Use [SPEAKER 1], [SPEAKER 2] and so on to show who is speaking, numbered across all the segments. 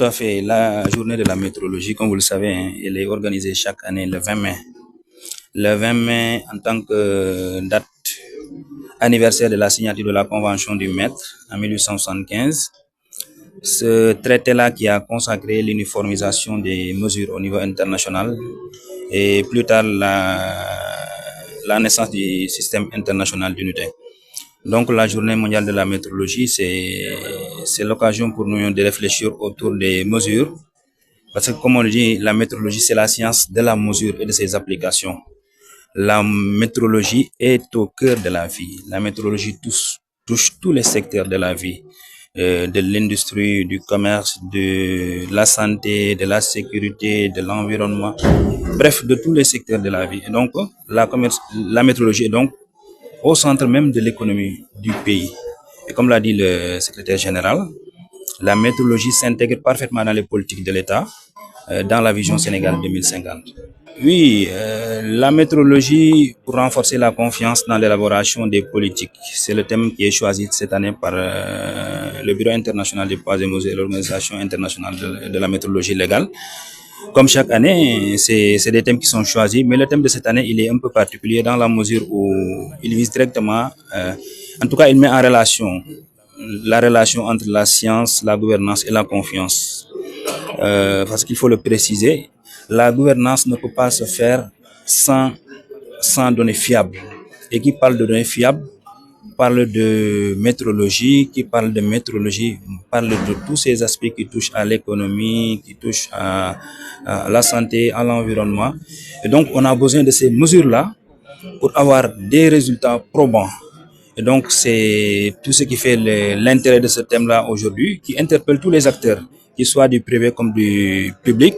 [SPEAKER 1] Tout à fait. La journée de la météorologie, comme vous le savez, hein, elle est organisée chaque année le 20 mai. Le 20 mai, en tant que date anniversaire de la signature de la Convention du Maître en 1875, ce traité-là qui a consacré l'uniformisation des mesures au niveau international et plus tard la naissance du système international d'unité. Donc la journée mondiale de la météorologie, c'est l'occasion pour nous de réfléchir autour des mesures. Parce que comme on le dit, la météorologie, c'est la science de la mesure et de ses applications. La météorologie est au cœur de la vie. La météorologie touche tous les secteurs de la vie, de l'industrie, du commerce, de la santé, de la sécurité, de l'environnement, bref, de tous les secteurs de la vie. Et donc, la météorologie est donc au centre même de l'économie du pays. Et comme l'a dit le secrétaire général, la météorologie s'intègre parfaitement dans les politiques de l'État, dans la vision Sénégal 2050. Oui, la météorologie pour renforcer la confiance dans l'élaboration des politiques. C'est le thème qui est choisi cette année par le Bureau international des poids et mesures et l'Organisation internationale de la météorologie légale. Comme chaque année, c'est des thèmes qui sont choisis, mais le thème de cette année, il est un peu particulier dans la mesure où il vise directement, en tout cas, il met en relation la relation entre la science, la gouvernance et la confiance. Parce qu'il faut le préciser, la gouvernance ne peut pas se faire sans données fiables. Et qui parle de données fiables parle de météorologie, qui parle de météorologie parle de tous ces aspects qui touchent à l'économie, qui touchent à la santé, à l'environnement. Et donc, on a besoin de ces mesures-là pour avoir des résultats probants. Et donc, c'est tout ce qui fait l'intérêt de ce thème-là aujourd'hui, qui interpelle tous les acteurs, qu'ils soient du privé comme du public,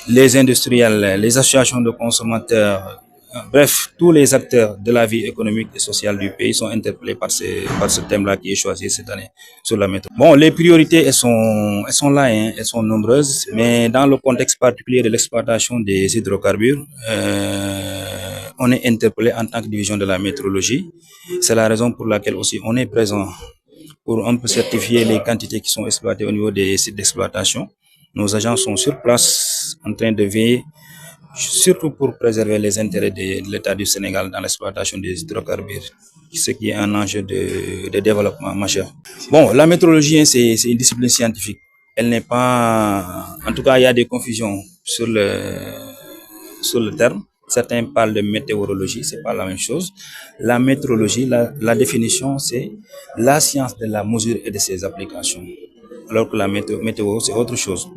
[SPEAKER 1] les industriels, les associations de consommateurs, bref, tous les acteurs de la vie économique et sociale du pays sont interpellés par ce thème-là qui est choisi cette année sur la météo. Bon, les priorités, elles sont là, hein, elles sont nombreuses, mais dans le contexte particulier de l'exploitation des hydrocarbures, on est interpellé en tant que division de la météorologie. C'est la raison pour laquelle aussi on est présent pour un peu certifier les quantités qui sont exploitées au niveau des sites d'exploitation. Nos agents sont sur place en train de veiller, surtout pour préserver les intérêts de l'État du Sénégal dans l'exploitation des hydrocarbures, ce qui est un enjeu de développement majeur. Bon, la météorologie, c'est une discipline scientifique. Elle n'est pas... En tout cas, il y a des confusions sur le terme. Certains parlent de météorologie, c'est pas la même chose. La météorologie, la définition, c'est la science de la mesure et de ses applications. Alors que la météo, c'est autre chose.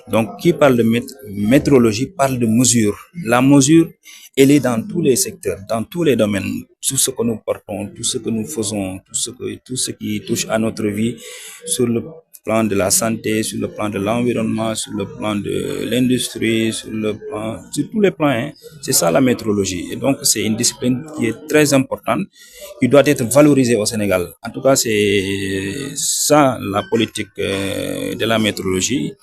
[SPEAKER 1] Donc, qui parle de météorologie parle de mesure. La mesure, elle est dans tous les secteurs, dans tous les domaines. Tout ce que nous portons, tout ce que nous faisons, tout ce qui touche à notre vie, sur le plan de la santé, sur le plan de l'environnement, sur le plan de l'industrie, sur tous les plans, hein. C'est ça la météorologie. Et donc, c'est une discipline qui est très importante, qui doit être valorisée au Sénégal. En tout cas, c'est ça la politique de la météorologie.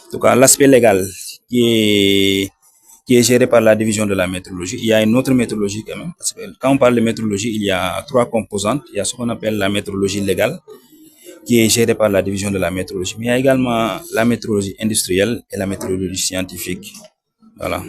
[SPEAKER 1] En tout cas, l'aspect légal qui est géré par la division de la météorologie. Il y a une autre météorologie quand même, parce que quand on parle de météorologie, il y a 3 composantes. Il y a ce qu'on appelle la météorologie légale, qui est gérée par la division de la météorologie. Mais il y a également la météorologie industrielle et la météorologie scientifique. Voilà.